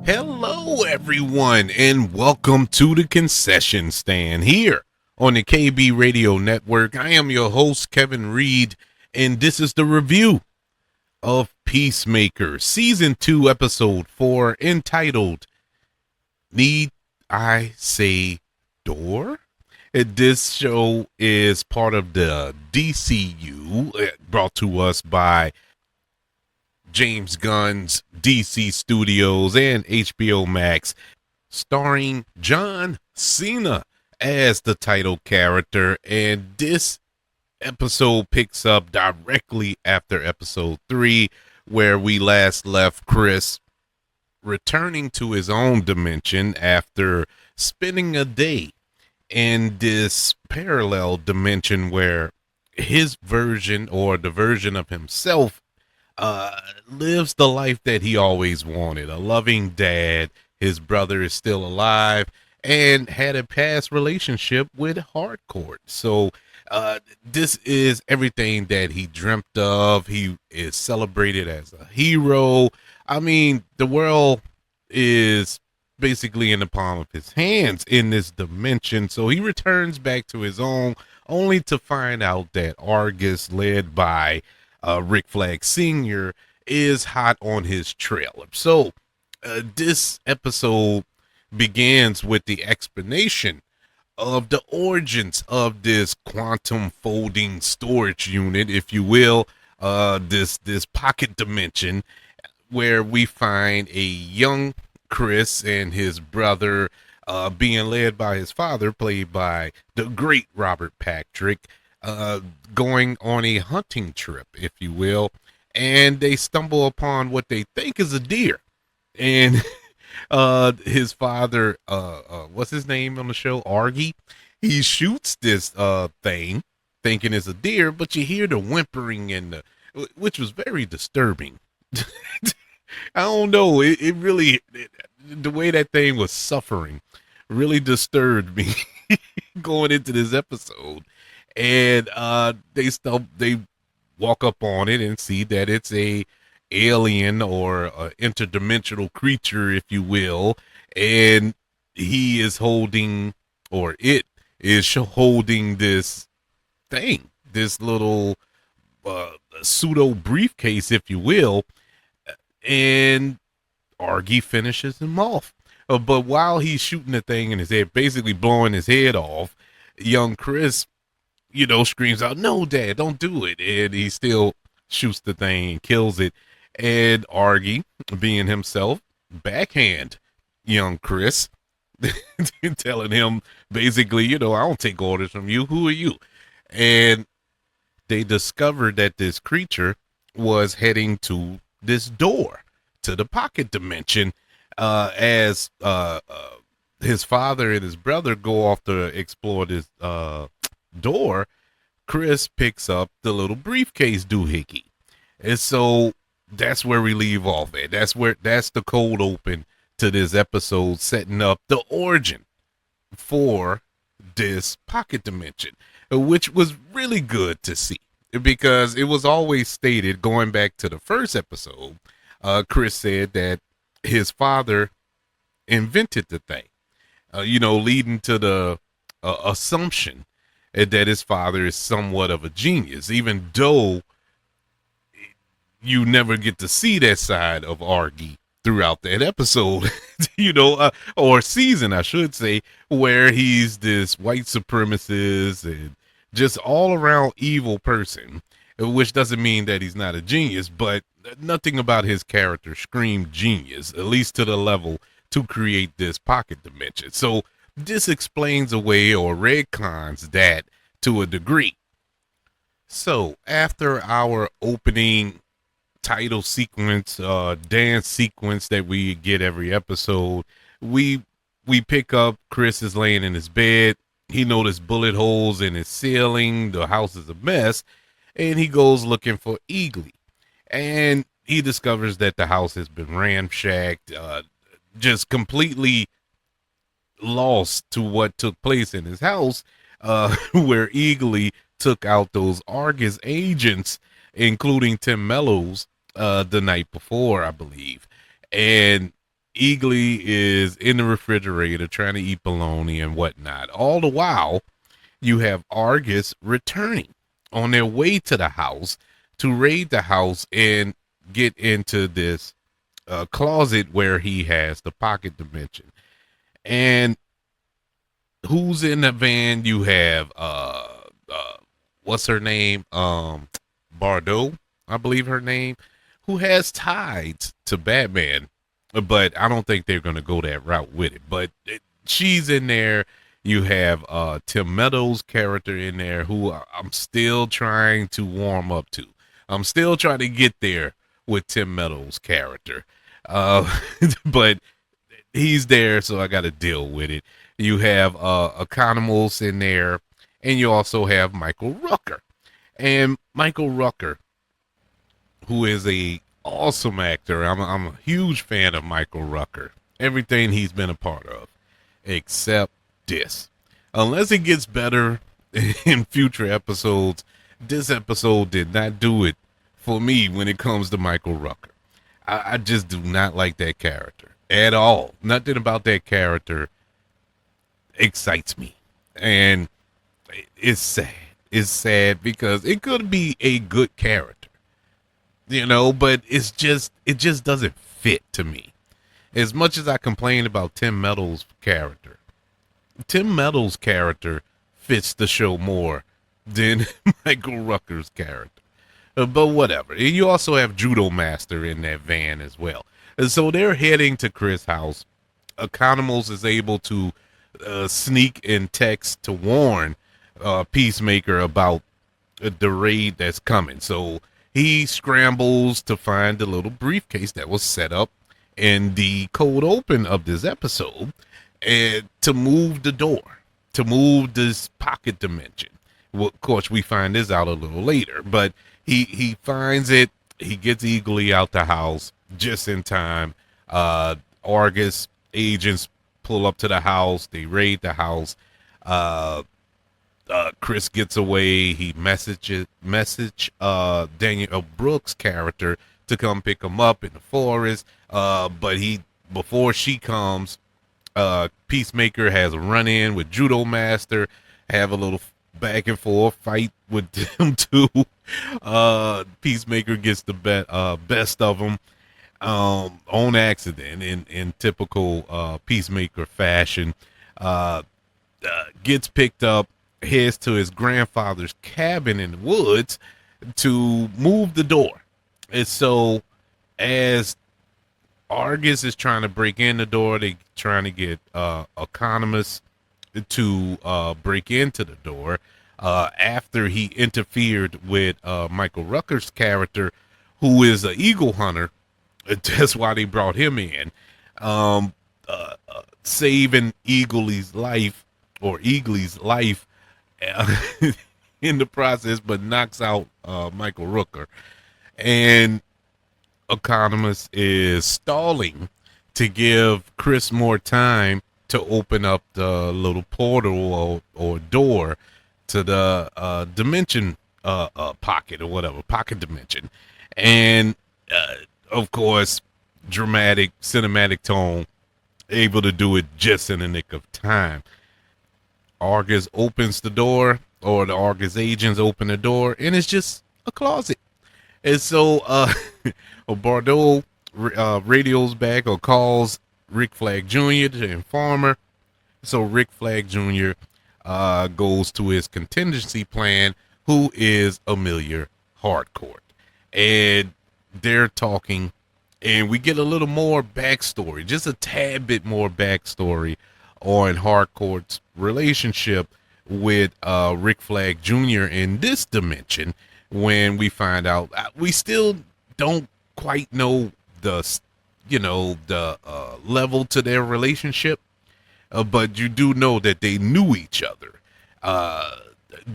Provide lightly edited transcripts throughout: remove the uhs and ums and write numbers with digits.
Hello, everyone, and welcome to the concession stand here on the KB Radio Network. I am your host, Kevin Reed, and this is the review of Peacemaker, Season 2, Episode 4, entitled Need I Say Door? This show is part of the DCU, brought to us by James Gunn's DC Studios and HBO Max, starring John Cena as the title character. And this episode picks up directly after episode 3, where we last left Chris returning to his own dimension after spending a day in this parallel dimension where his version, or the version of himself, lives the life that he always wanted. A loving dad. His brother is still alive and had a past relationship with Harcourt. So this is everything that he dreamt of. He is celebrated as a hero. I mean, the world is basically in the palm of his hands in this dimension. So he returns back to his own, only to find out that Argus, led by Rick Flag Sr., is hot on his trail. So this episode begins with the explanation of the origins of this quantum folding storage unit, if you will, this pocket dimension, where we find a young Chris and his brother being led by his father, played by the great Robert Patrick, going on a hunting trip, if you will, and they stumble upon what they think is a deer. And his father, what's his name on the show? Argy. He shoots this thing, thinking it's a deer, but you hear the whimpering which was very disturbing. I don't know. It really, the way that thing was suffering really disturbed me going into this episode. And they walk up on it and see that it's a alien or a interdimensional creature, if you will, and he is holding, or it is holding, this thing, this little pseudo briefcase, if you will, and Argy finishes him off. But while he's shooting the thing in his head, basically blowing his head off, young Chris, screams out, "No, Dad, don't do it." And he still shoots the thing and kills it. And Argy, being himself, backhand young Chris, telling him basically, I don't take orders from you. Who are you? And they discovered that this creature was heading to this door to the pocket dimension, as his father and his brother go off to explore this door. Chris picks up the little briefcase doohickey. And so that's where we leave off at. That's the cold open to this episode, setting up the origin for this pocket dimension, which was really good to see, because it was always stated, going back to the first episode, Chris said that his father invented the thing, leading to the assumption that his father is somewhat of a genius, even though you never get to see that side of Argy throughout that episode, or season, I should say, where he's this white supremacist and just all around evil person, which doesn't mean that he's not a genius, but nothing about his character screamed genius, at least to the level to create this pocket dimension. So this explains away, or retcons that to a degree. So after our opening title sequence, dance sequence that we get every episode, we pick up, Chris is laying in his bed. He noticed bullet holes in his ceiling. The house is a mess, and he goes looking for Eagly. And he discovers that the house has been ramshacked, just completely lost to what took place in his house, where Eagly took out those Argus agents, including Tim Mellows, the night before, I believe. And Eagly is in the refrigerator trying to eat bologna and whatnot. All the while, you have Argus returning on their way to the house to raid the house and get into this closet where he has the pocket dimension. And who's in the van? You have what's her name? Bardot, I believe her name, who has ties to Batman, but I don't think they're gonna go that route with it. But she's in there. You have Tim Meadows' character in there, who I'm still trying to warm up to. I'm still trying to get there with Tim Meadows' character, but he's there, so I got to deal with it. You have Economos in there, and you also have Michael Rooker. And Michael Rooker, who is a awesome actor. I'm a huge fan of Michael Rooker. Everything he's been a part of, except this. Unless it gets better in future episodes, this episode did not do it for me when it comes to Michael Rooker. I just do not like that character at all. Nothing about that character excites me. And it's sad. It's sad because it could be a good character, but it just doesn't fit to me. As much as I complain about Tim Meadows' character, Tim Meadows' character fits the show more than Michael Rooker's character. But whatever. And you also have Judo Master in that van as well. And so they're heading to Chris' house. Economos is able to sneak and text to warn Peacemaker about the raid that's coming. So he scrambles to find the little briefcase that was set up in the cold open of this episode, and to move the door, to move this pocket dimension. Well, of course, we find this out a little later, but he finds it. He gets Eagly out the house just in time. Argus agents pull up to the house. They raid the house. Chris gets away. He message Daniel Brooks' character to come pick him up in the forest. But before she comes, Peacemaker has a run in with Judo Master, have a little back and forth fight with them two. Peacemaker gets the best of them on accident in typical Peacemaker fashion. Gets picked up, heads to his grandfather's cabin in the woods to move the door. And so as Argus is trying to break in the door, they trying to get Economist to break into the door after he interfered with Michael Rooker's character, who is an eagle hunter. That's why they brought him in, saving Eagly's life in the process, but knocks out Michael Rooker. And Economist is stalling to give Chris more time to open up the little portal or door to the dimension pocket or whatever, pocket dimension. And of course, dramatic cinematic tone, able to do it just in the nick of time. Argus opens the door, or the Argus agents open the door, and it's just a closet. And so Bardot radios back or calls Rick Flag Jr. to inform her. So Rick Flag Jr. Goes to his contingency plan, who is Amelia Harcourt. And they're talking, and we get a little more backstory, just a tad bit more backstory on Harcourt's relationship with Rick Flag Jr. in this dimension. When we find out, we still don't quite know the level to their relationship, but you do know that they knew each other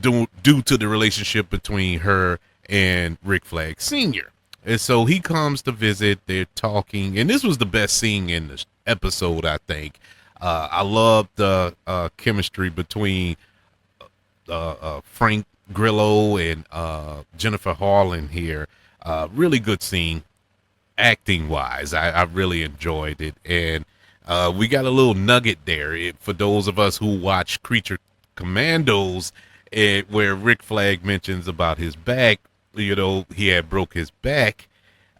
due to the relationship between her and Rick Flag Sr. And so he comes to visit. They're talking, and this was the best scene in the episode, I think. I love the chemistry between Frank Grillo and Jennifer Harlan here. Really good scene. acting wise, I really enjoyed it. And we got a little nugget there for those of us who watch Creature Commandos, where Rick Flag mentions about his back. He had broke his back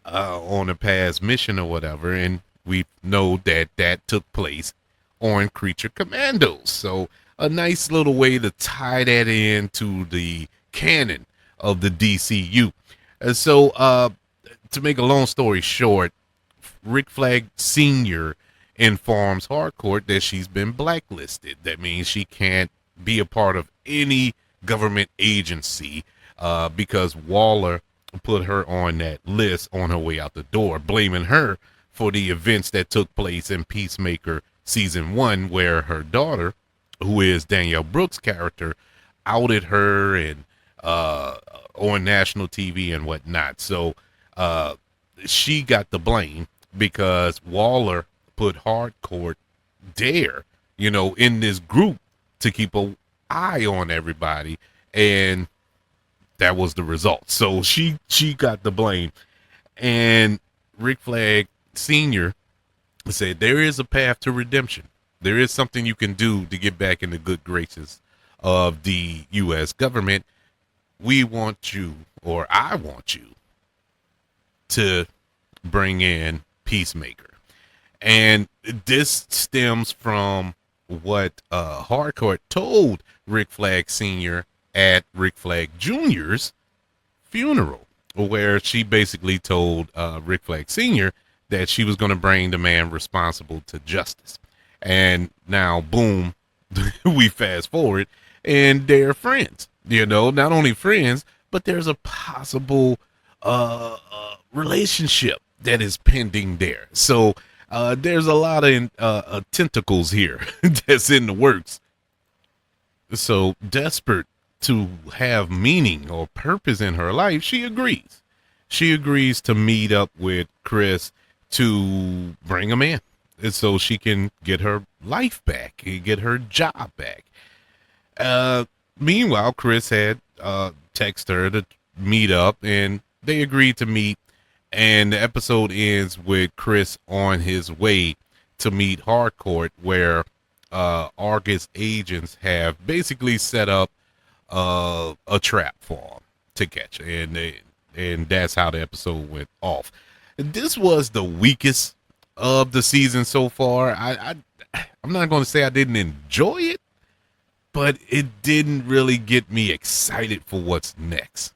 on a past mission or whatever, and we know that that took place on Creature Commandos. So a nice little way to tie that into the canon of the DCU. And so, to make a long story short, Rick Flag Sr. informs Harcourt that she's been blacklisted. That means she can't be a part of any government agency because Waller put her on that list on her way out the door, blaming her for the events that took place in Peacemaker season 1, where her daughter, who is Danielle Brooks' character, outed her and on national TV and whatnot. So she got the blame because Waller put Harcourt there, in this group to keep an eye on everybody, and that was the result. So she got the blame, and Rick Flag Sr. said there is a path to redemption. There is something you can do to get back in the good graces of the U.S. government. We want you, or I want you, to bring in Peacemaker. And this stems from what Harcourt told Rick Flag Sr. at Rick Flag Jr.'s funeral, where she basically told Rick Flag Sr. that she was going to bring the man responsible to justice. And now, boom, we fast forward, and they're friends. Not only friends, but there's a possible relationship that is pending there. So there's a lot of tentacles here that's in the works. So desperate to have meaning or purpose in her life, she agrees. She agrees to meet up with Chris to bring him in, and so she can get her life back, get her job back. Meanwhile, Chris had texted her to meet up, and they agreed to meet. And the episode ends with Chris on his way to meet Harcourt, where Argus agents have basically set up a trap for him to catch, and that's how the episode went off. This was the weakest of the season so far. I'm not going to say I didn't enjoy it, but it didn't really get me excited for what's next,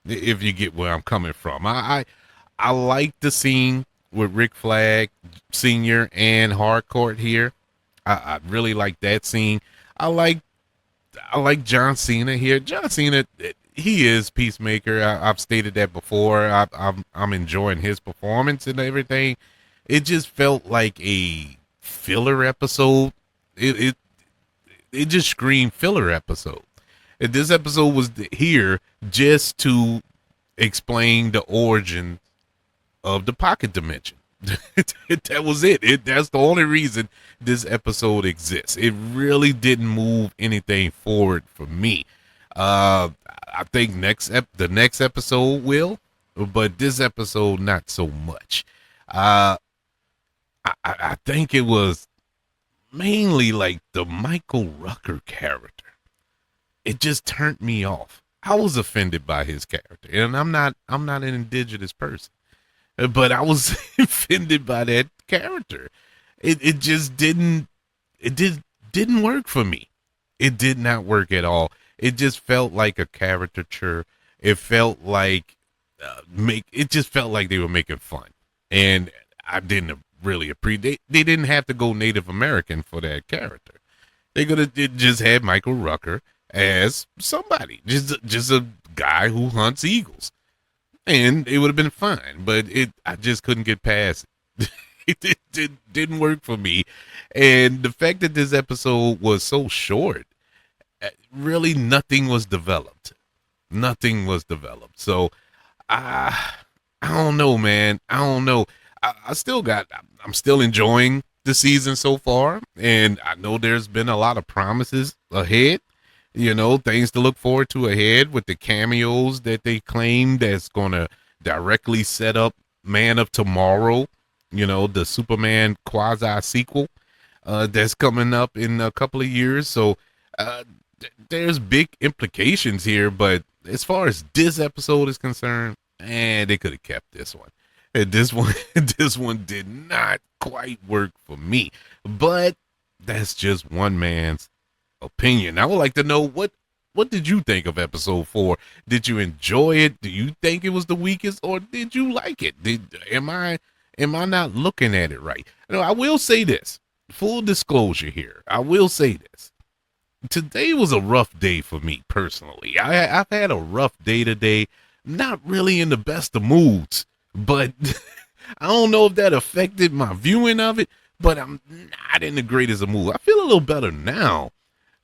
if you get where I'm coming from. I like the scene with Rick Flag Sr. and Harcourt here. I really like that scene. I like John Cena here. John Cena, he is Peacemaker. I've stated that before. I'm enjoying his performance and everything. It just felt like a filler episode. It just screamed filler episode. And this episode was here just to explain the origin of the pocket dimension. That was it. That's the only reason this episode exists. It really didn't move anything forward for me. I think the next episode will, but this episode not so much. I think it was mainly like the Michael Rucker character. It just turned me off. I was offended by his character, and I'm not an indigenous person, but I was offended by that character. It just didn't work for me. It did not work at all. It just felt like a caricature. It felt like it just felt like they were making fun, and I didn't really appreciate. They didn't have to go Native American for that character. They could have just had Michael Rucker as somebody, just a guy who hunts eagles, and it would have been fine. But I just couldn't get past it. It didn't work for me, and the fact that this episode was so short, really nothing was developed. Nothing was developed. So I don't know, man. I don't know. I'm still enjoying the season so far, and I know there's been a lot of promises ahead. Things to look forward to ahead with the cameos that they claim that's going to directly set up Man of Tomorrow, the Superman quasi sequel that's coming up in a couple of years. So there's big implications here, but as far as this episode is concerned, they could have kept this one. And this one, this one did not quite work for me. But that's just one man's opinion. I would like to know what did you think of episode 4? Did you enjoy it? Do you think it was the weakest, or did you like it? Am I not looking at it right? I will say this. Full disclosure here. I will say this. Today was a rough day for me personally. I've had a rough day today. Not really in the best of moods, but I don't know if that affected my viewing of it, but I'm not in the greatest of mood. I feel a little better now,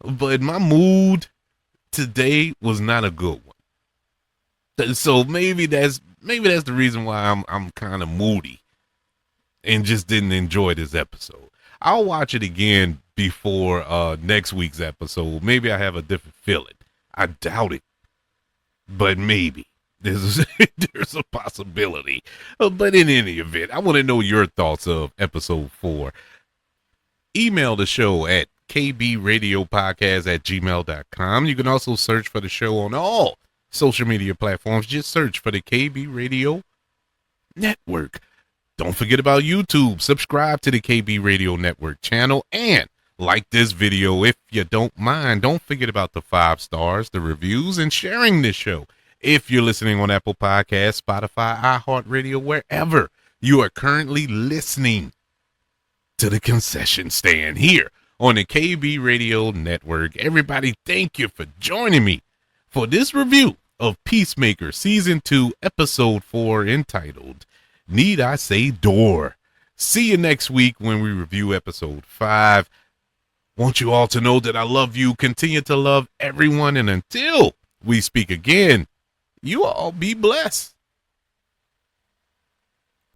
but my mood today was not a good one. So maybe that's the reason why I'm kind of moody and just didn't enjoy this episode. I'll watch it again before next week's episode. Maybe I have a different feeling. I doubt it, but maybe there's a possibility. But in any event, I want to know your thoughts of episode 4. Email the show at kbradiopodcast@gmail.com. You can also search for the show on all social media platforms. Just search for the KB Radio Network. Don't forget about YouTube. Subscribe to the KB Radio Network channel and like this video if you don't mind. Don't forget about the 5 stars, the reviews, and sharing this show. If you're listening on Apple Podcasts, Spotify, iHeartRadio, wherever you are currently listening to the concession stand here on the KB Radio Network. Everybody, thank you for joining me for this review of Peacemaker Season 2, Episode 4, entitled Need I Say Door. See you next week when we review Episode 5. Want you all to know that I love you, continue to love everyone, and until we speak again, you all be blessed.